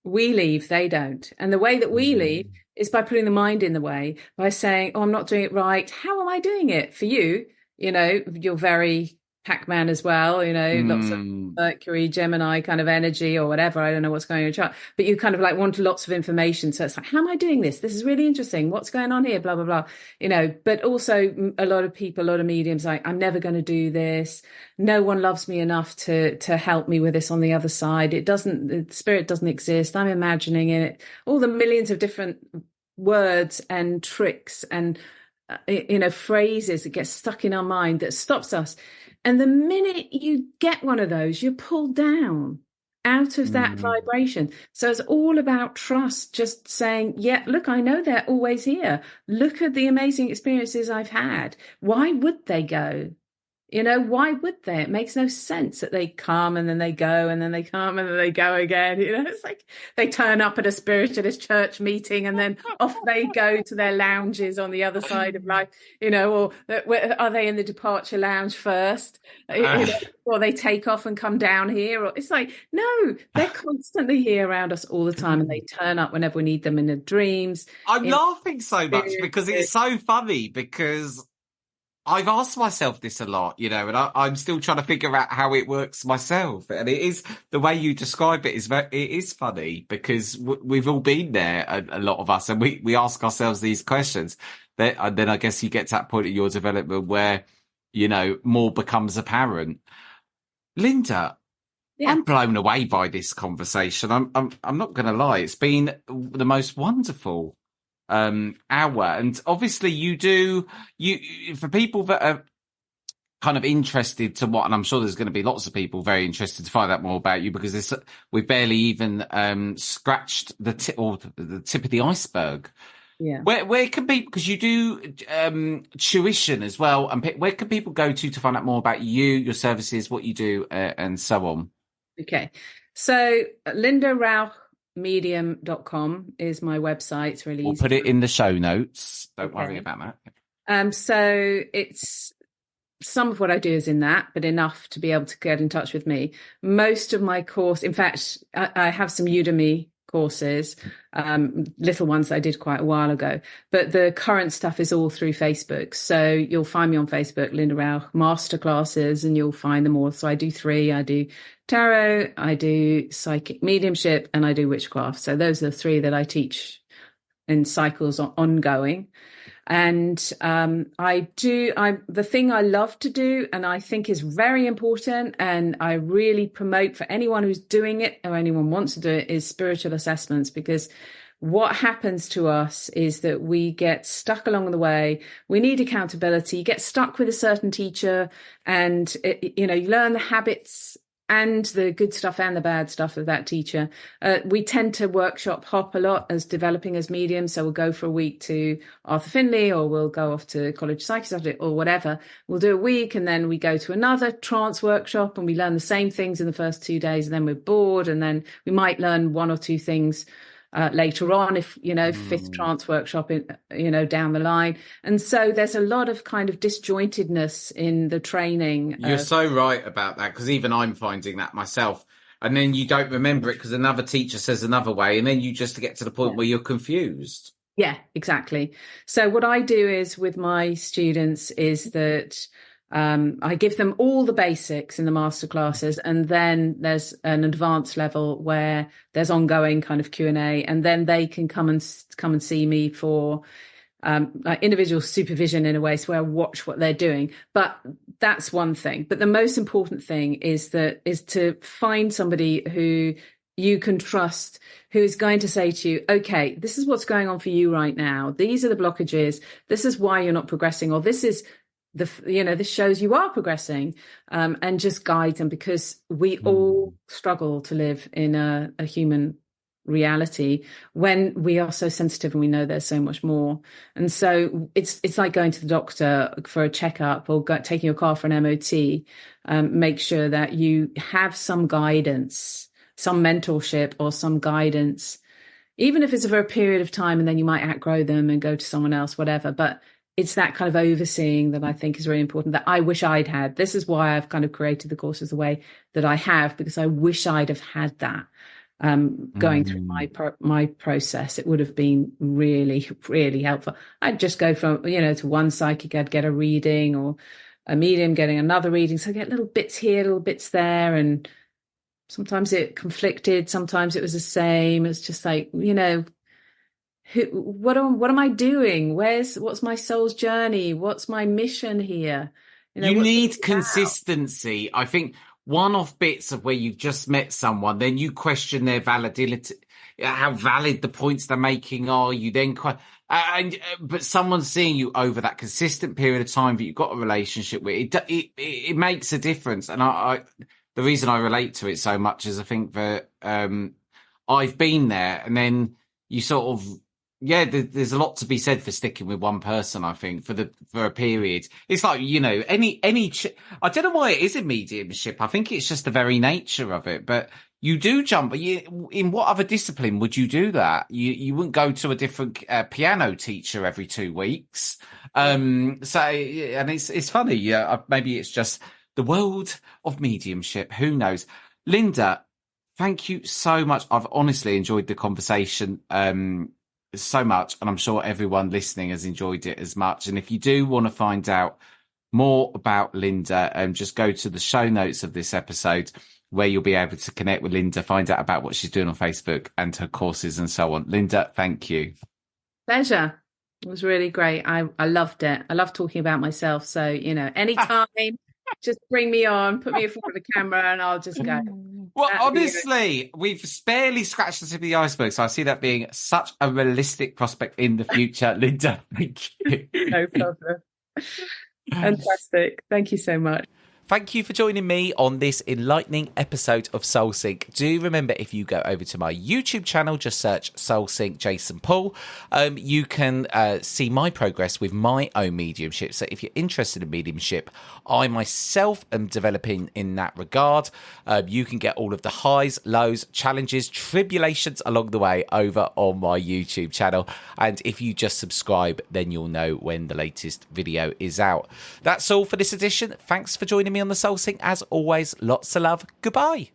We leave, they don't. And the way that we leave is by putting the mind in the way, by saying, oh, I'm not doing it right. How am I doing it? For you, you're very Pac-Man as well, lots of Mercury, Gemini kind of energy or whatever. I don't know what's going on in your chart, but you kind of like want lots of information. So it's like, how am I doing this? This is really interesting. What's going on here? Blah, blah, blah, but also a lot of mediums, like, I'm never going to do this. No one loves me enough to help me with this on the other side. The spirit doesn't exist. I'm imagining it. All the millions of different words and tricks and, phrases that get stuck in our mind that stops us. And the minute you get one of those, you're pulled down out of that vibration. So it's all about trust, just saying, yeah, look, I know they're always here. Look at the amazing experiences I've had. Why would they go? Why would they? It makes no sense that they come and then they go and then they come and then they go again. It's like they turn up at a spiritualist church meeting and then off they go to their lounges on the other side of life, or are they in the departure lounge first? Or they take off and come down here? Or it's like, no, they're constantly here around us all the time, and they turn up whenever we need them in the dreams. I'm laughing so much because it's so funny, because I've asked myself this a lot, and I'm still trying to figure out how it works myself. And it is, the way you describe it is funny, because we've all been there, a lot of us, and we ask ourselves these questions. And then I guess you get to that point in your development where, more becomes apparent. Linda, I'm blown away by this conversation. I'm not going to lie. It's been the most wonderful hour. And obviously you for people that kind of interested to what, and I'm sure there's going to be lots of people very interested to find out more about you, because we've barely even scratched the tip of the iceberg. Yeah. Where can people, because you do tuition as well, and where can people go to find out more about you, your services, what you do, and so on? Okay. So lindarauchmedium.com is my website. It's really We'll easy. put it in the show notes. Don't worry Okay. about that. So it's some of what I do is in that, but enough to be able to get in touch with me. Most of my course, in fact, I have some Udemy courses, little ones that I did quite a while ago, but the current stuff is all through Facebook. So you'll find me on Facebook, Linda Rauch Masterclasses, and you'll find them all. So I do 3. I do tarot, I do psychic mediumship, and I do witchcraft. So those are the 3 that I teach in cycles ongoing. And the thing I love to do, and I think is very important, and I really promote for anyone who's doing it or anyone wants to do it, is spiritual assessments. Because what happens to us is that we get stuck along the way. We need accountability. You get stuck with a certain teacher, and you learn the habits and the good stuff and the bad stuff of that teacher. We tend to workshop hop a lot as developing as mediums. So we'll go for a week to Arthur Findlay, or we'll go off to College of Psychology or whatever. We'll do a week, and then we go to another trance workshop, and we learn the same things in the first 2 days, and then we're bored, and then we might learn 1 or 2 things later on, if fifth trance workshop down the line. And so there's a lot of kind of disjointedness in the training. You're so right about that, because even I'm finding that myself. And then you don't remember it because another teacher says another way, and then you just get to the point where you're confused. Yeah, exactly. So what I do is with my students is that I give them all the basics in the master classes, and then there's an advanced level where there's ongoing kind of Q&A, and then they can come and see me for individual supervision in a way, so I watch what they're doing. But that's one thing. But the most important thing is to find somebody who you can trust, who is going to say to you, okay, this is what's going on for you right now. These are the blockages. This is why you're not progressing, or this is this shows you are progressing, and just guide them, because we all struggle to live in a human reality when we are so sensitive and we know there's so much more. And so it's like going to the doctor for a checkup, or taking your car for an MOT. Make sure that you have some guidance, some mentorship or some guidance, even if it's for a period of time, and then you might outgrow them and go to someone else, whatever. But it's that kind of overseeing that I think is really important, that I wish I'd had. This is why I've kind of created the courses the way that I have, because I wish I'd have had that going through my process. It would have been really, really helpful. I'd just go from, to one psychic, I'd get a reading, or a medium getting another reading. So I get little bits here, little bits there. And sometimes it conflicted. Sometimes it was the same. It's just like, what am I doing? What's my soul's journey? What's my mission here? You need consistency. I think one-off bits of where you've just met someone, then you question their validity, how valid the points they're making are. You then but someone's seeing you over that consistent period of time that you've got a relationship with, it makes a difference. And the reason I relate to it so much is I think that I've been there, and then you sort of, there's a lot to be said for sticking with one person. I think for a period, it's like, any I don't know why it is a mediumship. I think it's just the very nature of it. But you do jump. In what other discipline would you do that? You wouldn't go to a different piano teacher every 2 weeks. So, and it's funny. Yeah, maybe it's just the world of mediumship. Who knows? Linda, thank you so much. I've honestly enjoyed the conversation so much, and I'm sure everyone listening has enjoyed it as much. And if you do want to find out more about Linda, just go to the show notes of this episode, where you'll be able to connect with Linda, find out about what she's doing on Facebook and her courses and so on. Linda, thank you. Pleasure. It was really great. I loved it. I love talking about myself. So, anytime, just bring me on, put me in front of the camera, and I'll just go. Well, honestly, we've barely scratched the tip of the iceberg, so I see that being such a realistic prospect in the future. Linda, thank you. No problem. Fantastic. Thank you so much. Thank you for joining me on this enlightening episode of Soul Sync. Do remember, if you go over to my YouTube channel, just search Soul Sync Jason Paul, you can see my progress with my own mediumship. So if you're interested in mediumship, I myself am developing in that regard. You can get all of the highs, lows, challenges, tribulations along the way over on my YouTube channel. And if you just subscribe, then you'll know when the latest video is out. That's all for this edition. Thanks for joining me on the Soul Sync. As always, lots of love. Goodbye.